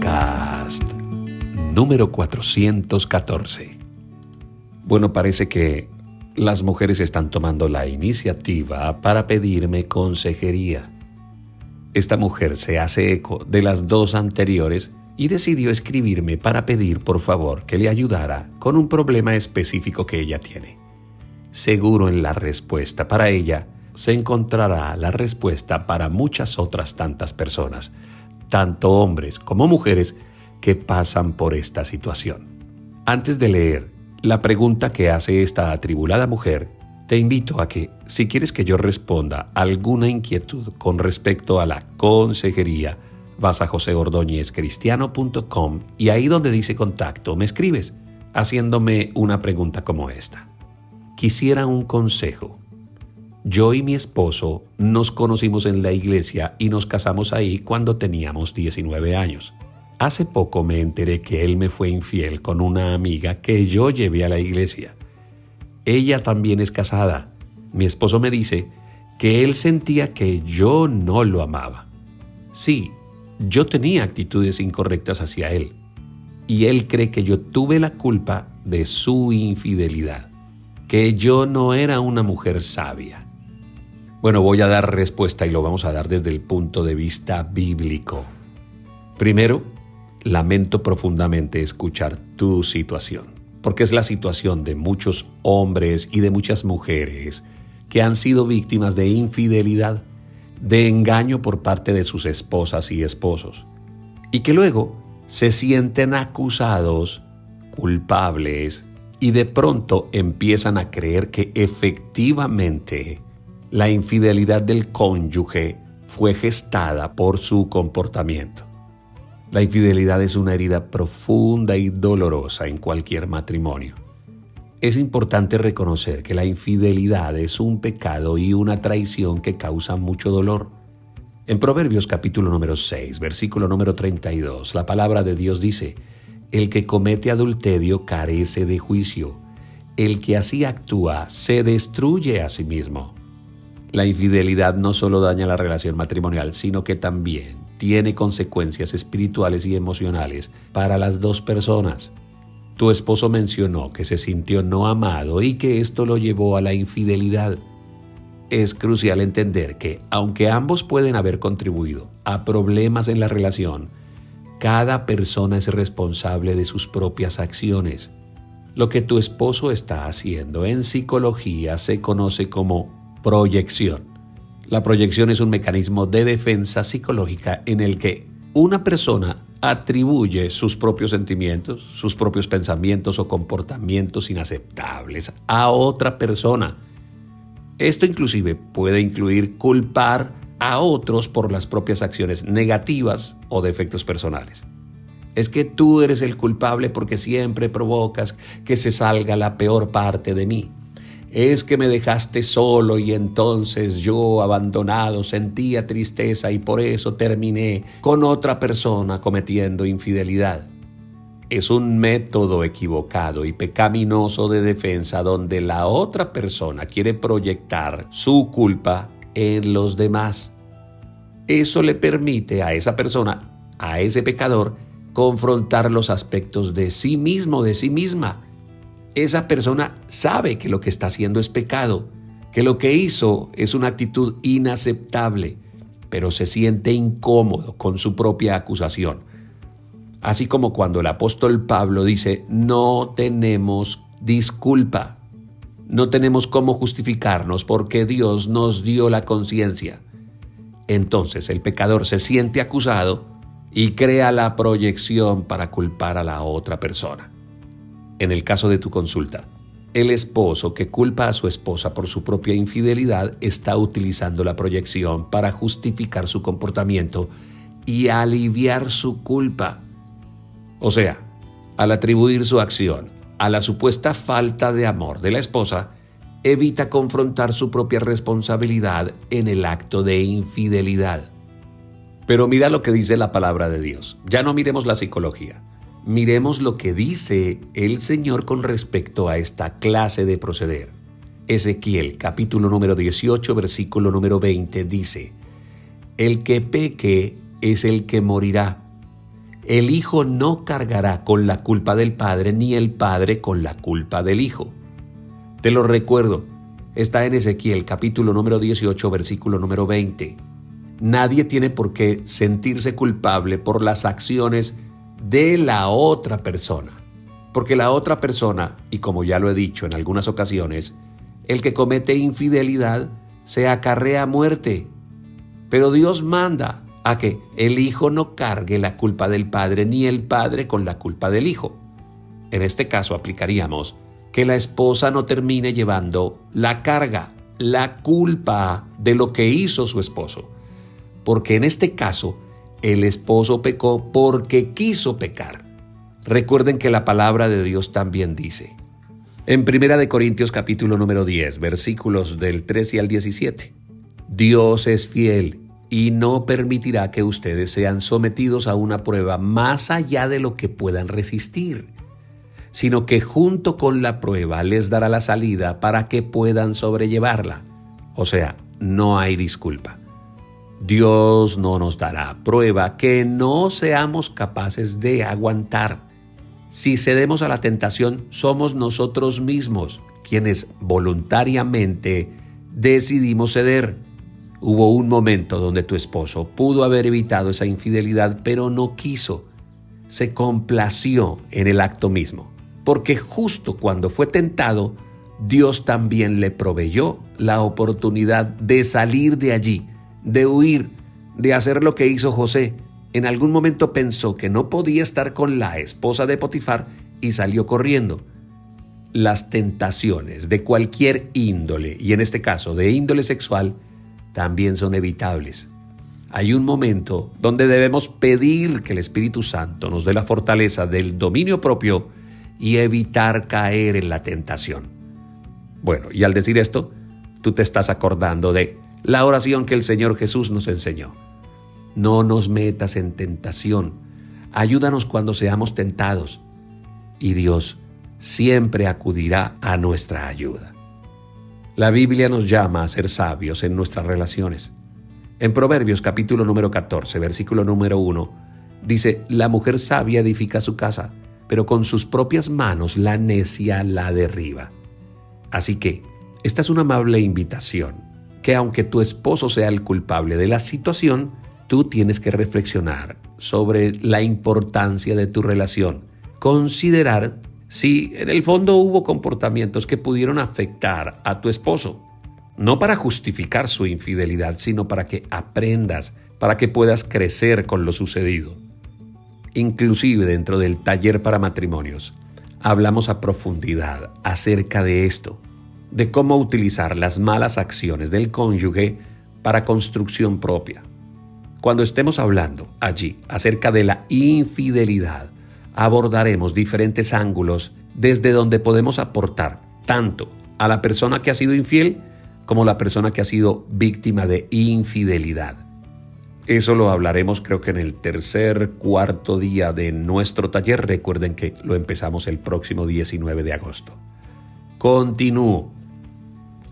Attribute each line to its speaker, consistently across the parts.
Speaker 1: Podcast número 414. Bueno, parece que las mujeres están tomando la iniciativa para pedirme consejería. Esta mujer se hace eco de las dos anteriores y decidió escribirme para pedir por favor que le ayudara con un problema específico que ella tiene. Seguro en la respuesta para ella se encontrará la respuesta para muchas otras tantas personas, tanto hombres como mujeres que pasan por esta situación. Antes de leer la pregunta que hace esta atribulada mujer, te invito a que, si quieres que yo responda alguna inquietud con respecto a la consejería, vas a joseordóñezcristiano.com y ahí donde dice contacto me escribes haciéndome una pregunta como esta. Quisiera un consejo. Yo y mi esposo nos conocimos en la iglesia y nos casamos ahí cuando teníamos 19 años. Hace poco me enteré que él me fue infiel con una amiga que yo llevé a la iglesia. Ella también es casada. Mi esposo me dice que él sentía que yo no lo amaba. Sí, yo tenía actitudes incorrectas hacia él. Y él cree que yo tuve la culpa de su infidelidad, que yo no era una mujer sabia. Bueno, voy a dar respuesta y lo vamos a dar desde el punto de vista bíblico. Primero, lamento profundamente escuchar tu situación, porque es la situación de muchos hombres y de muchas mujeres que han sido víctimas de infidelidad, de engaño por parte de sus esposas y esposos, y que luego se sienten acusados, culpables, y de pronto empiezan a creer que efectivamente la infidelidad del cónyuge fue gestada por su comportamiento. La infidelidad es una herida profunda y dolorosa en cualquier matrimonio. Es importante reconocer que la infidelidad es un pecado y una traición que causa mucho dolor. En Proverbios capítulo número 6, versículo número 32, la palabra de Dios dice: el que comete adulterio carece de juicio. El que así actúa se destruye a sí mismo. La infidelidad no solo daña la relación matrimonial, sino que también tiene consecuencias espirituales y emocionales para las dos personas. Tu esposo mencionó que se sintió no amado y que esto lo llevó a la infidelidad. Es crucial entender que, aunque ambos pueden haber contribuido a problemas en la relación, cada persona es responsable de sus propias acciones. Lo que tu esposo está haciendo en psicología se conoce como proyección. La proyección es un mecanismo de defensa psicológica en el que una persona atribuye sus propios sentimientos, sus propios pensamientos o comportamientos inaceptables a otra persona. Esto inclusive puede incluir culpar a otros por las propias acciones negativas o defectos personales. Es que tú eres el culpable porque siempre provocas que se salga la peor parte de mí. Es que me dejaste solo y entonces yo, abandonado, sentía tristeza y por eso terminé con otra persona cometiendo infidelidad. Es un método equivocado y pecaminoso de defensa donde la otra persona quiere proyectar su culpa en los demás. Eso le permite a esa persona, a ese pecador, confrontar los aspectos de sí mismo, de sí misma. Esa persona sabe que lo que está haciendo es pecado, que lo que hizo es una actitud inaceptable, pero se siente incómodo con su propia acusación. Así como cuando el apóstol Pablo dice: no tenemos disculpa, no tenemos cómo justificarnos porque Dios nos dio la conciencia. Entonces el pecador se siente acusado y crea la proyección para culpar a la otra persona. En el caso de tu consulta, el esposo que culpa a su esposa por su propia infidelidad está utilizando la proyección para justificar su comportamiento y aliviar su culpa. O sea, al atribuir su acción a la supuesta falta de amor de la esposa, evita confrontar su propia responsabilidad en el acto de infidelidad. Pero mira lo que dice la palabra de Dios. Ya no miremos la psicología. Miremos lo que dice el Señor con respecto a esta clase de proceder. Ezequiel, capítulo número 18, versículo número 20, dice: el que peque es el que morirá. el hijo no cargará con la culpa del padre, ni el padre con la culpa del hijo. Te lo recuerdo, está en Ezequiel capítulo número 18, versículo número 20. Nadie tiene por qué sentirse culpable por las acciones de la otra persona, porque la otra persona, y como ya lo he dicho en algunas ocasiones, el que comete infidelidad se acarrea muerte. Pero Dios manda a que el hijo no cargue la culpa del padre, ni el padre con la culpa del hijo. En este caso aplicaríamos que la esposa no termine llevando la carga, la culpa de lo que hizo su esposo. Porque en este caso, el esposo pecó porque quiso pecar. Recuerden que la palabra de Dios también dice, en 1 Corintios capítulo número 10, versículos del 13 al 17, Dios es fiel y no permitirá que ustedes sean sometidos a una prueba más allá de lo que puedan resistir, sino que junto con la prueba les dará la salida para que puedan sobrellevarla. O sea, no hay disculpa. Dios no nos dará prueba que no seamos capaces de aguantar. Si cedemos a la tentación, somos nosotros mismos quienes voluntariamente decidimos ceder. Hubo un momento donde tu esposo pudo haber evitado esa infidelidad, pero no quiso. Se complació en el acto mismo, porque justo cuando fue tentado, Dios también le proveyó la oportunidad de salir de allí, de huir, de hacer lo que hizo José. En algún momento pensó que no podía estar con la esposa de Potifar y salió corriendo. Las tentaciones de cualquier índole, y en este caso de índole sexual, también son evitables. Hay un momento donde debemos pedir que el Espíritu Santo nos dé la fortaleza del dominio propio y evitar caer en la tentación. Bueno, y al decir esto, tú te estás acordando de la oración que el Señor Jesús nos enseñó. No nos metas en tentación. Ayúdanos cuando seamos tentados. Y Dios siempre acudirá a nuestra ayuda. La Biblia nos llama a ser sabios en nuestras relaciones. En Proverbios capítulo número 14, versículo número 1, dice, la mujer sabia edifica su casa, pero con sus propias manos la necia la derriba. Así que, esta es una amable invitación, que aunque tu esposo sea el culpable de la situación, tú tienes que reflexionar sobre la importancia de tu relación, considerar si en el fondo hubo comportamientos que pudieron afectar a tu esposo, no para justificar su infidelidad, sino para que aprendas, para que puedas crecer con lo sucedido. Inclusive dentro del taller para matrimonios, hablamos a profundidad acerca de esto, de cómo utilizar las malas acciones del cónyuge para construcción propia. Cuando estemos hablando allí acerca de la infidelidad, abordaremos diferentes ángulos desde donde podemos aportar tanto a la persona que ha sido infiel como a la persona que ha sido víctima de infidelidad. Eso lo hablaremos creo que en el cuarto día de nuestro taller. Recuerden que lo empezamos el próximo 19 de agosto. Continúo.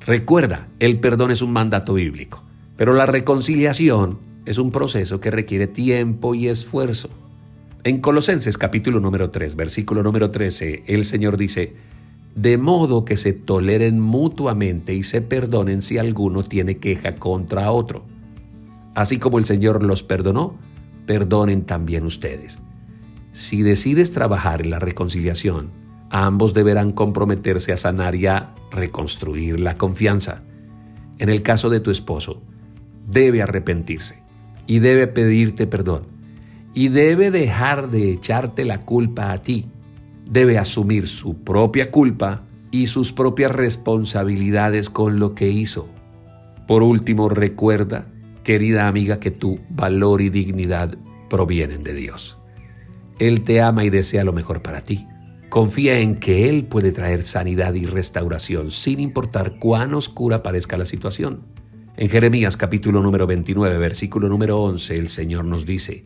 Speaker 1: Recuerda, el perdón es un mandato bíblico, pero la reconciliación es un proceso que requiere tiempo y esfuerzo. En Colosenses capítulo número 3, versículo número 13, el Señor dice, de modo que se toleren mutuamente y se perdonen si alguno tiene queja contra otro. Así como el Señor los perdonó, perdonen también ustedes. Si decides trabajar en la reconciliación, ambos deberán comprometerse a sanar y a reconstruir la confianza. En el caso de tu esposo, debe arrepentirse y debe pedirte perdón y debe dejar de echarte la culpa a ti. Debe asumir su propia culpa y sus propias responsabilidades con lo que hizo. Por último, recuerda, querida amiga, que tu valor y dignidad provienen de Dios. Él te ama y desea lo mejor para ti. Confía en que Él puede traer sanidad y restauración sin importar cuán oscura parezca la situación. En Jeremías capítulo número 29, versículo número 11, el Señor nos dice,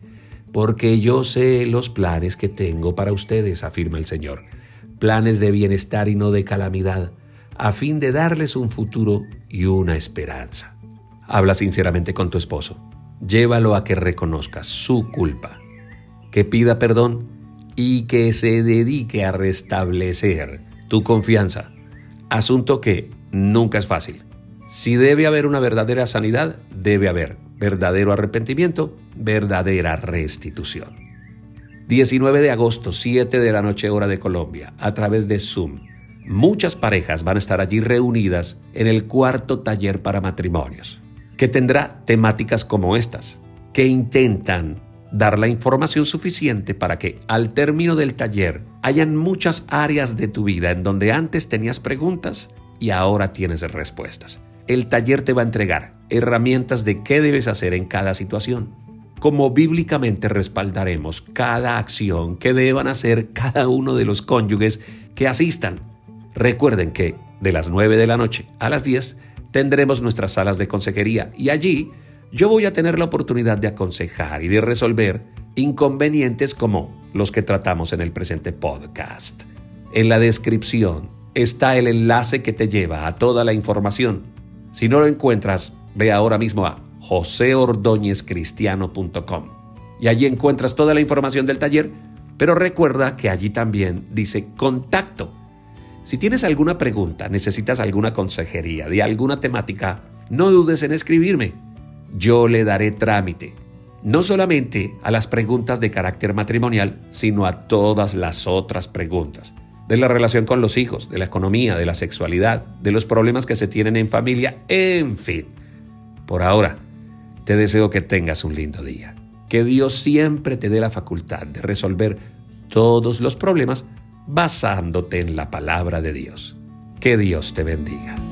Speaker 1: porque yo sé los planes que tengo para ustedes, afirma el Señor, planes de bienestar y no de calamidad, a fin de darles un futuro y una esperanza. Habla sinceramente con tu esposo. Llévalo a que reconozca su culpa. que pida perdón y que se dedique a restablecer tu confianza. Asunto que nunca es fácil. Si debe haber una verdadera sanidad, debe haber verdadero arrepentimiento, verdadera restitución. 19 de agosto, 7 de la noche hora de Colombia, a través de Zoom. Muchas parejas van a estar allí reunidas en el cuarto taller para matrimonios, que tendrá temáticas como estas, que intentan dar la información suficiente para que al término del taller hayan muchas áreas de tu vida en donde antes tenías preguntas y ahora tienes respuestas. El taller te va a entregar herramientas de qué debes hacer en cada situación. Como bíblicamente respaldaremos cada acción que deban hacer cada uno de los cónyuges que asistan. Recuerden que de las 9 de la noche a las 10 tendremos nuestras salas de consejería y allí yo voy a tener la oportunidad de aconsejar y de resolver inconvenientes como los que tratamos en el presente podcast. En la descripción está el enlace que te lleva a toda la información. Si no lo encuentras, ve ahora mismo a joseordóñezcristiano.com y allí encuentras toda la información del taller, pero recuerda que allí también dice contacto. Si tienes alguna pregunta, necesitas alguna consejería de alguna temática, no dudes en escribirme. Yo le daré trámite, no solamente a las preguntas de carácter matrimonial, sino a todas las otras preguntas, de la relación con los hijos, de la economía, de la sexualidad, de los problemas que se tienen en familia, en fin. Por ahora, te deseo que tengas un lindo día, que Dios siempre te dé la facultad de resolver todos los problemas basándote en la palabra de Dios. Que Dios te bendiga.